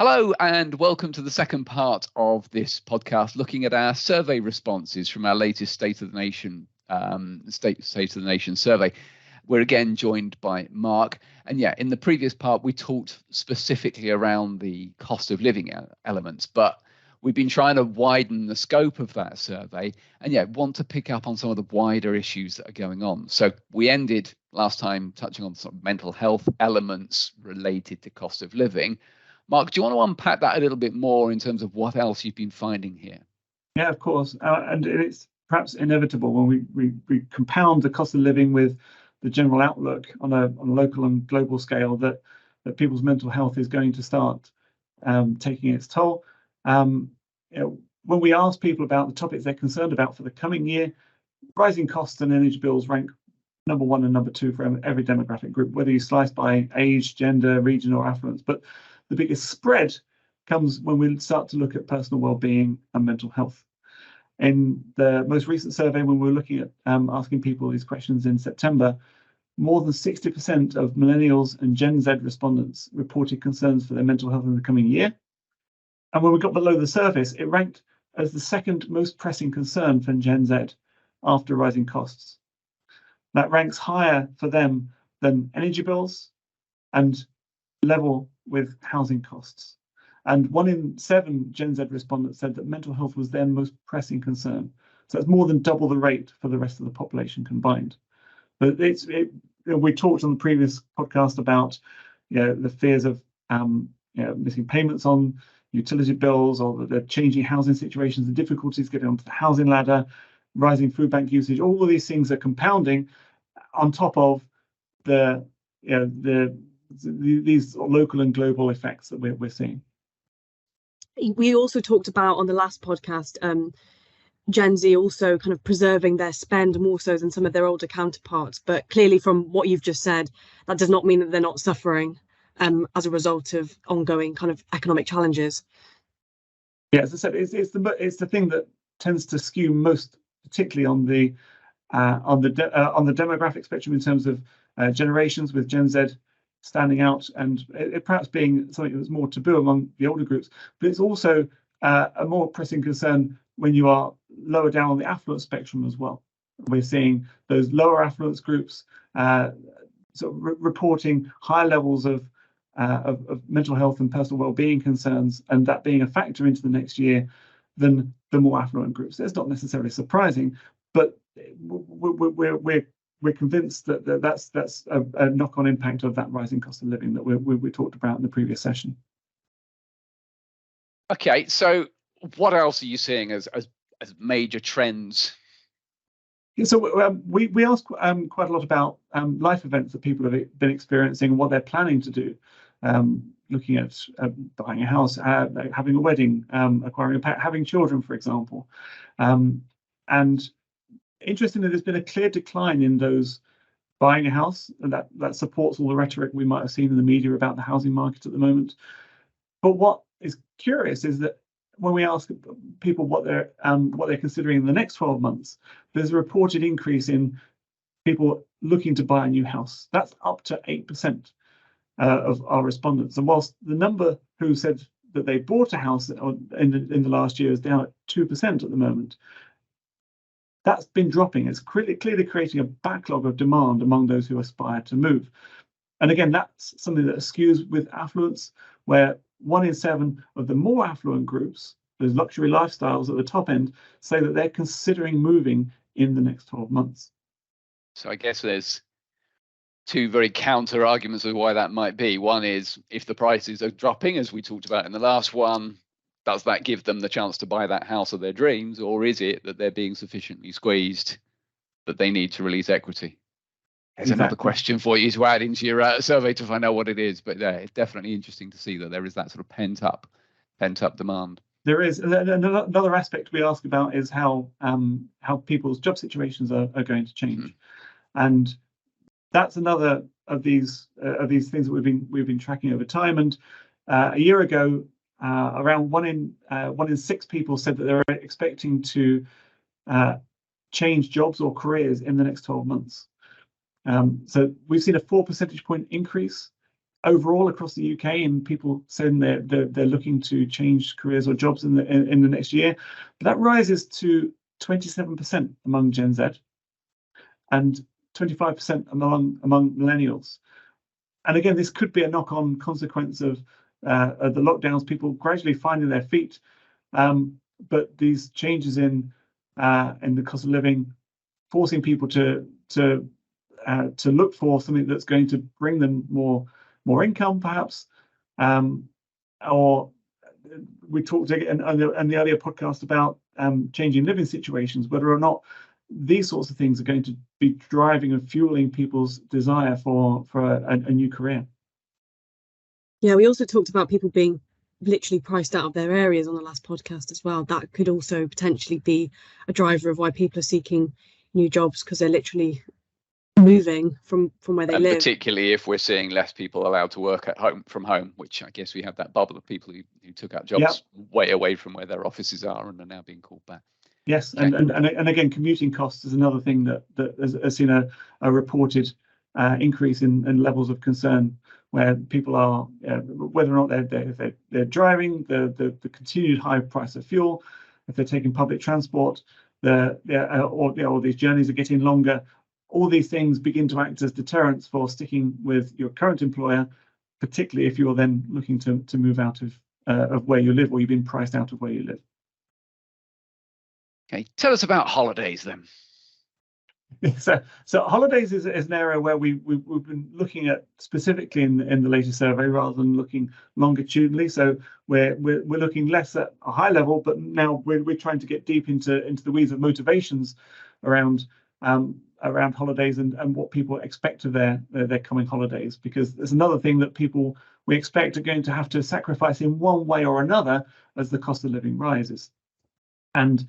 Hello and welcome to the second part of this podcast, looking at our survey responses from our latest State of the Nation survey. We're again joined by Mark, and in the previous part we talked specifically around the cost of living elements, but we've been trying to widen the scope of that survey, and want to pick up on some of the wider issues that are going on. So we ended last time touching on some mental health elements related to cost of living. Mark, do you want to unpack that a little bit more in terms of what else you've been finding here? Yeah, of course. And it's perhaps inevitable when we compound the cost of living with the general outlook on a local and global scale that people's mental health is going to start taking its toll. When we ask people about the topics they're concerned about for the coming year, rising costs and energy bills rank number one and number two for every demographic group, whether you slice by age, gender, region, or affluence. But the biggest spread comes when we start to look at personal well-being and mental health. In the most recent survey, when we were looking at asking people these questions in September, more than 60% of millennials and Gen Z respondents reported concerns for their mental health in the coming year. And when we got below the surface, it ranked as the second most pressing concern for Gen Z after rising costs. That ranks higher for them than energy bills and level with housing costs. And 1 in 7 Gen Z respondents said that mental health was their most pressing concern. So it's more than double the rate for the rest of the population combined. But we talked on the previous podcast about the fears of missing payments on utility bills, or the changing housing situations, the difficulties getting onto the housing ladder, rising food bank usage. All of these things are compounding on top of these local and global effects that we're seeing. We also talked about on the last podcast, Gen Z also kind of preserving their spend more so than some of their older counterparts. But clearly, from what you've just said, that does not mean that they're not suffering as a result of ongoing kind of economic challenges. Yeah, as I said, it's the thing that tends to skew most, particularly on the demographic spectrum in terms of generations, with Gen Z standing out, and it perhaps being something that's more taboo among the older groups. But it's also a more pressing concern when you are lower down on the affluent spectrum as well. We're seeing those lower affluence groups reporting high levels of mental health and personal well-being concerns, and that being a factor into the next year than the more affluent groups. It's not necessarily surprising, but we're convinced that that's a knock-on impact of that rising cost of living that we talked about in the previous session. Okay, so what else are you seeing as major trends? So we asked quite a lot about life events that people have been experiencing and what they're planning to do, looking at buying a house, having a wedding, acquiring a pet, having children, for example. And interestingly, there's been a clear decline in those buying a house, and that supports all the rhetoric we might have seen in the media about the housing market at the moment. But what is curious is that when we ask people what they're considering in the next 12 months, there's a reported increase in people looking to buy a new house. That's up to 8% of our respondents. And whilst the number who said that they bought a house in the last year is down at 2% at the moment, that's been dropping. It's clearly creating a backlog of demand among those who aspire to move. And again, that's something that skews with affluence, where 1 in 7 of the more affluent groups, those luxury lifestyles at the top end, say that they're considering moving in the next 12 months. So I guess there's two very counter arguments of why that might be. One is, if the prices are dropping, as we talked about in the last one, does that give them the chance to buy that house of their dreams, or is it that they're being sufficiently squeezed that they need to release equity? There's another question for you to add into your survey to find out what it is. But it's definitely interesting to see that there is that sort of pent up demand. There is. Another aspect we ask about is how people's job situations are going to change, and that's another of these things that we've been tracking over time. And a year ago, around 1 in 6 people said that they're expecting to change jobs or careers in the next 12 months. So we've seen a 4 percentage point increase overall across the UK, and people saying they're looking to change careers or jobs in the next year. But that rises to 27% among Gen Z and 25% among millennials. And again, this could be a knock-on consequence of the lockdowns, people gradually finding their feet. But these changes in the cost of living, forcing people to look for something that's going to bring them more income, perhaps. Or we talked again on the earlier podcast about changing living situations, whether or not these sorts of things are going to be driving and fueling people's desire for a new career. Yeah, we also talked about people being literally priced out of their areas on the last podcast as well. That could also potentially be a driver of why people are seeking new jobs, because they're literally moving from where they live. Particularly if we're seeing less people allowed to work from home, which I guess we have that bubble of people who took out jobs way away from where their offices are and are now being called back. Yes, okay. and again, commuting costs is another thing that has seen a reported increase in levels of concern, where people are whether or not they're driving, the continued high price of fuel, if they're taking public transport, or these journeys are getting longer. All these things begin to act as deterrents for sticking with your current employer, particularly if you're then looking to move out of where you live, or you've been priced out of where you live. Okay, tell us about holidays then. So holidays is an area where we've been looking at specifically in the latest survey, rather than looking longitudinally. So we're looking less at a high level, but now we're trying to get deep into the weeds of motivations around holidays and what people expect of their coming holidays, because there's another thing that people we expect are going to have to sacrifice in one way or another as the cost of living rises. And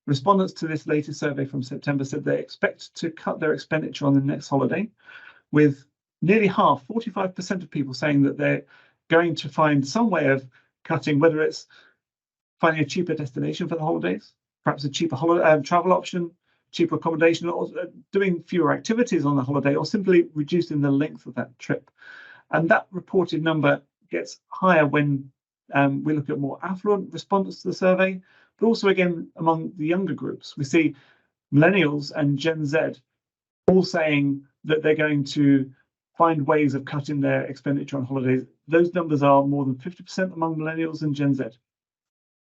respondents to this latest survey from September said they expect to cut their expenditure on the next holiday, with nearly half, 45% of people saying that they're going to find some way of cutting, whether it's finding a cheaper destination for the holidays, perhaps a cheaper travel option, cheaper accommodation, or doing fewer activities on the holiday, or simply reducing the length of that trip. And that reported number gets higher when we look at more affluent respondents to the survey, but also again among the younger groups. We see millennials and Gen Z all saying that they're going to find ways of cutting their expenditure on holidays. Those numbers are more than 50% among millennials and Gen Z.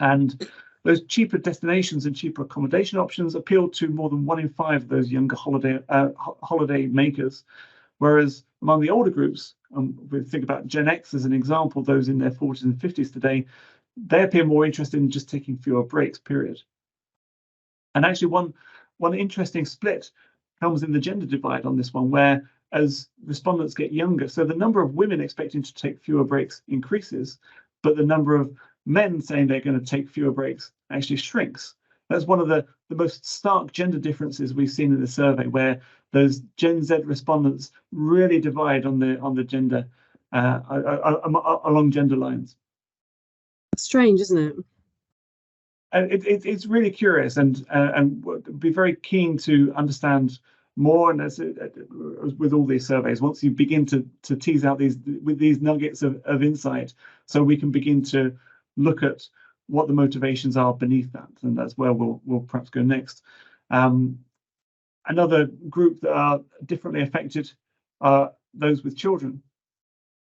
And those cheaper destinations and cheaper accommodation options appeal to more than 1 in 5 of those younger holiday makers. Whereas among the older groups, we think about Gen X as an example, those in their 40s and 50s today, they appear more interested in just taking fewer breaks, period. And actually one interesting split comes in the gender divide on this one, where as respondents get younger, so the number of women expecting to take fewer breaks increases, but the number of men saying they're going to take fewer breaks actually shrinks. That's one of the most stark gender differences we've seen in the survey, where those Gen Z respondents really divide on the gender along gender lines. Strange, isn't it? And it's really curious, and be very keen to understand more. And as with all these surveys, once you begin to tease out these nuggets of insight, so we can begin to look at what the motivations are beneath that, and that's where we'll perhaps go next. Another group that are differently affected are those with children.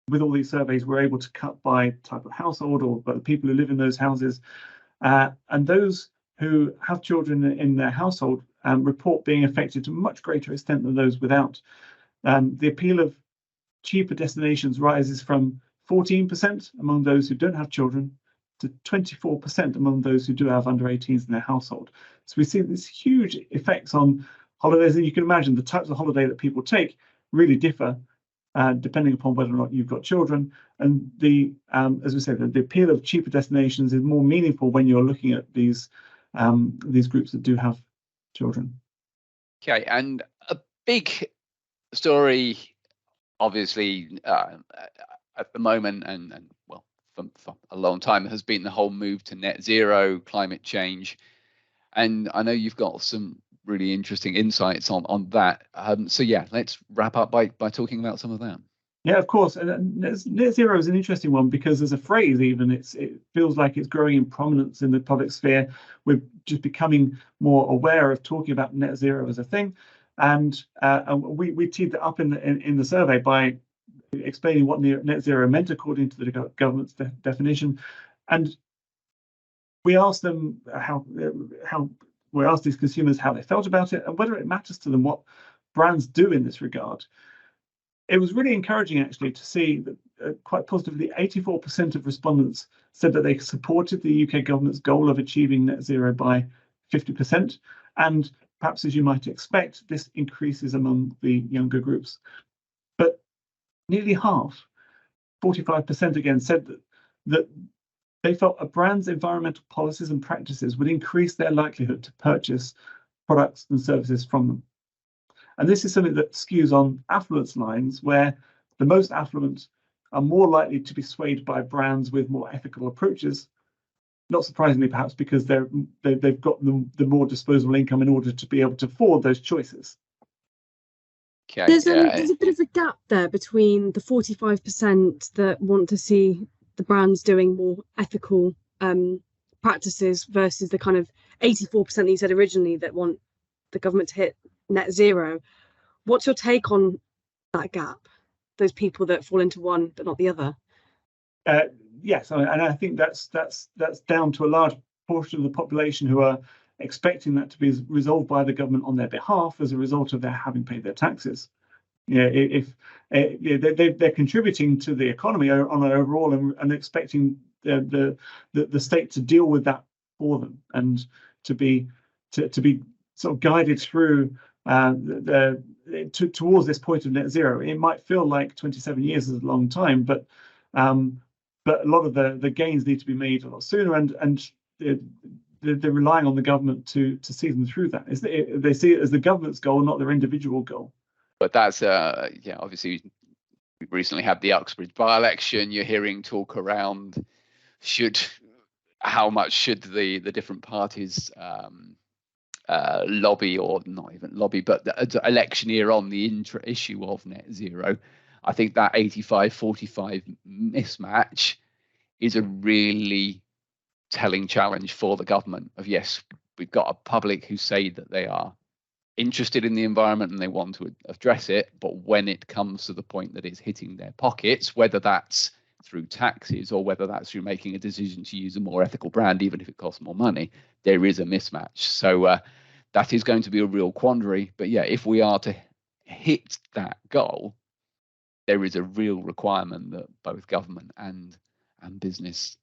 With all these surveys, we're able to cut by type of household or by the people who live in those houses. And those who have children in their household report being affected to a much greater extent than those without. The appeal of cheaper destinations rises from 14% among those who don't have children to 24% among those who do have under 18s in their household. So we see this huge effects on holidays, and you can imagine the types of holiday that people take really differ depending upon whether or not you've got children. And as we said, the appeal of cheaper destinations is more meaningful when you're looking at these groups that do have children. Okay, and a big story, obviously, at the moment, and well, for a long time, has been the whole move to net zero, climate change. And I know you've got some really interesting insights on that. So yeah, let's wrap up by talking about some of that. Yeah, of course. And net zero is an interesting one because as a phrase, even it feels like it's growing in prominence in the public sphere. We're just becoming more aware of talking about net zero as a thing, and we teed that up in the survey by explaining what net zero meant according to the government's definition, and we asked them how we asked these consumers how they felt about it and whether it matters to them what brands do in this regard. It was really encouraging, actually, to see that quite positively, 84% of respondents said that they supported the UK government's goal of achieving net zero by 50%. And perhaps, as you might expect, this increases among the younger groups. But nearly half, 45% again, said that they felt a brand's environmental policies and practices would increase their likelihood to purchase products and services from them. And this is something that skews on affluence lines, where the most affluent are more likely to be swayed by brands with more ethical approaches. Not surprisingly, perhaps, because they've got the more disposable income in order to be able to afford those choices. Okay, there's a bit of a gap there between the 45% that want to see the brands doing more ethical practices versus the kind of 84% that you said originally that want the government to hit net zero. What's your take on that gap, those people that fall into one but not the other? Yes, and I think that's down to a large portion of the population who are expecting that to be resolved by the government on their behalf as a result of their having paid their taxes. Yeah, if they're contributing to the economy on an overall and expecting the state to deal with that for them and to be sort of guided through towards this point of net zero. It might feel like 27 years is a long time, but a lot of the gains need to be made a lot sooner, and they're relying on the government to see them through that. They see it as the government's goal, not their individual goal. But that's obviously we recently had the Uxbridge by-election. You're hearing talk around how much should the different parties lobby, or not even lobby, but electioneer on the issue of net zero. I think that 85-45 mismatch is a really telling challenge for the government of, yes, we've got a public who say that they are interested in the environment and they want to address it, but when it comes to the point that it's hitting their pockets, whether that's through taxes or whether that's through making a decision to use a more ethical brand, even if it costs more money, there is a mismatch. So that is going to be a real quandary. But yeah, if we are to hit that goal, there is a real requirement that both government and business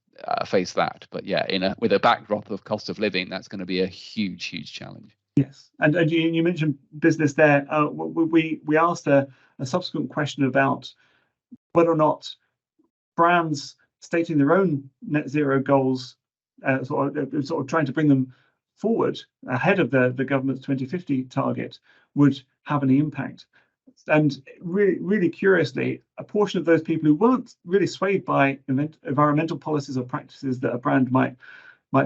face that. But yeah, with a backdrop of cost of living, that's going to be a huge challenge. Yes, and you mentioned business there. We asked a subsequent question about whether or not brands stating their own net zero goals, sort of trying to bring them forward ahead of the government's 2050 target, would have any impact. And really curiously, a portion of those people who weren't really swayed by environmental policies or practices that a brand might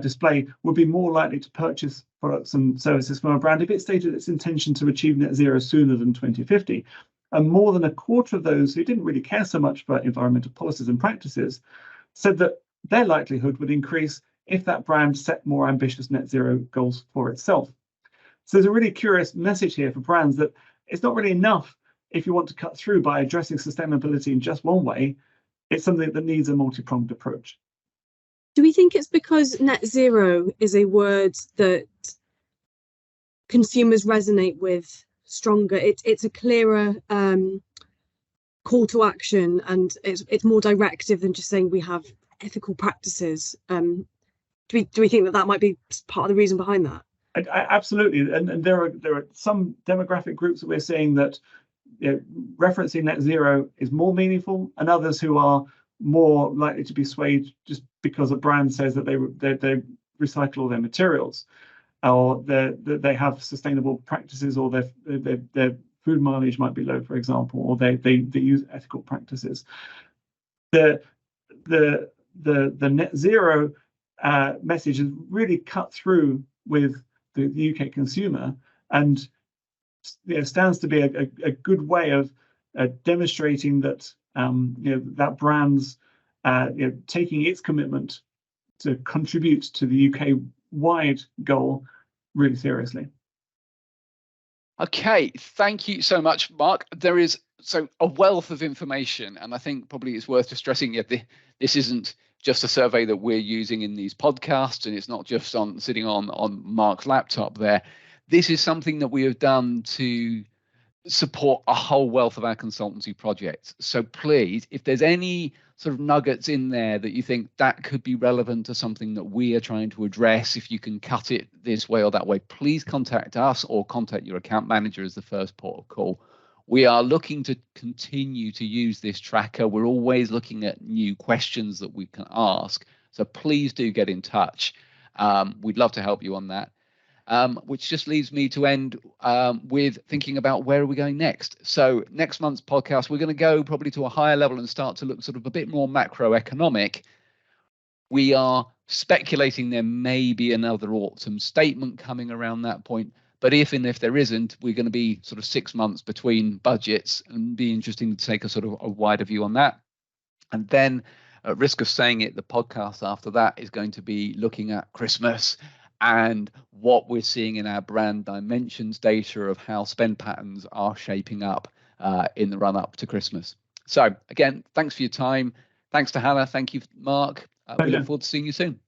display would be more likely to purchase products and services from a brand if it stated its intention to achieve net zero sooner than 2050. And more than a quarter of those who didn't really care so much about environmental policies and practices said that their likelihood would increase if that brand set more ambitious net zero goals for itself. So there's a really curious message here for brands that it's not really enough if you want to cut through by addressing sustainability in just one way. It's something that needs a multi-pronged approach. Do we think it's because net zero is a word that consumers resonate with stronger? It's a clearer call to action, and it's more directive than just saying we have ethical practices. Do we think that might be part of the reason behind that? Absolutely, and there are some demographic groups that we're seeing that referencing net zero is more meaningful, and others who are more likely to be swayed just because a brand says that they recycle all their materials, or they have sustainable practices, or their food mileage might be low, for example, or they use ethical practices. The net zero message has really cut through with the UK consumer, and stands to be a good way of demonstrating that that brand's taking its commitment to contribute to the UK-wide goal really seriously. Okay, thank you so much, Mark. There is a wealth of information, and I think probably it's worth just stressing this isn't just a survey that we're using in these podcasts, and it's not just sitting on Mark's laptop there. This is something that we have done to support a whole wealth of our consultancy projects. So please, if there's any sort of nuggets in there that you think that could be relevant to something that we are trying to address, if you can cut it this way or that way, please contact us or contact your account manager as the first port of call. We are looking to continue to use this tracker. We're always looking at new questions that we can ask. So please do get in touch. We'd love to help you on that. Which just leaves me to end with thinking about where are we going next. So next month's podcast, we're going to go probably to a higher level and start to look sort of a bit more macroeconomic. We are speculating there may be another autumn statement coming around that point. But if there isn't, we're going to be sort of 6 months between budgets, and be interesting to take a sort of a wider view on that. And then, at risk of saying it, the podcast after that is going to be looking at Christmas and what we're seeing in our brand dimensions data of how spend patterns are shaping up in the run up to Christmas. So again, thanks for your time. Thanks to Hannah. Thank you, Mark. We look forward to seeing you soon.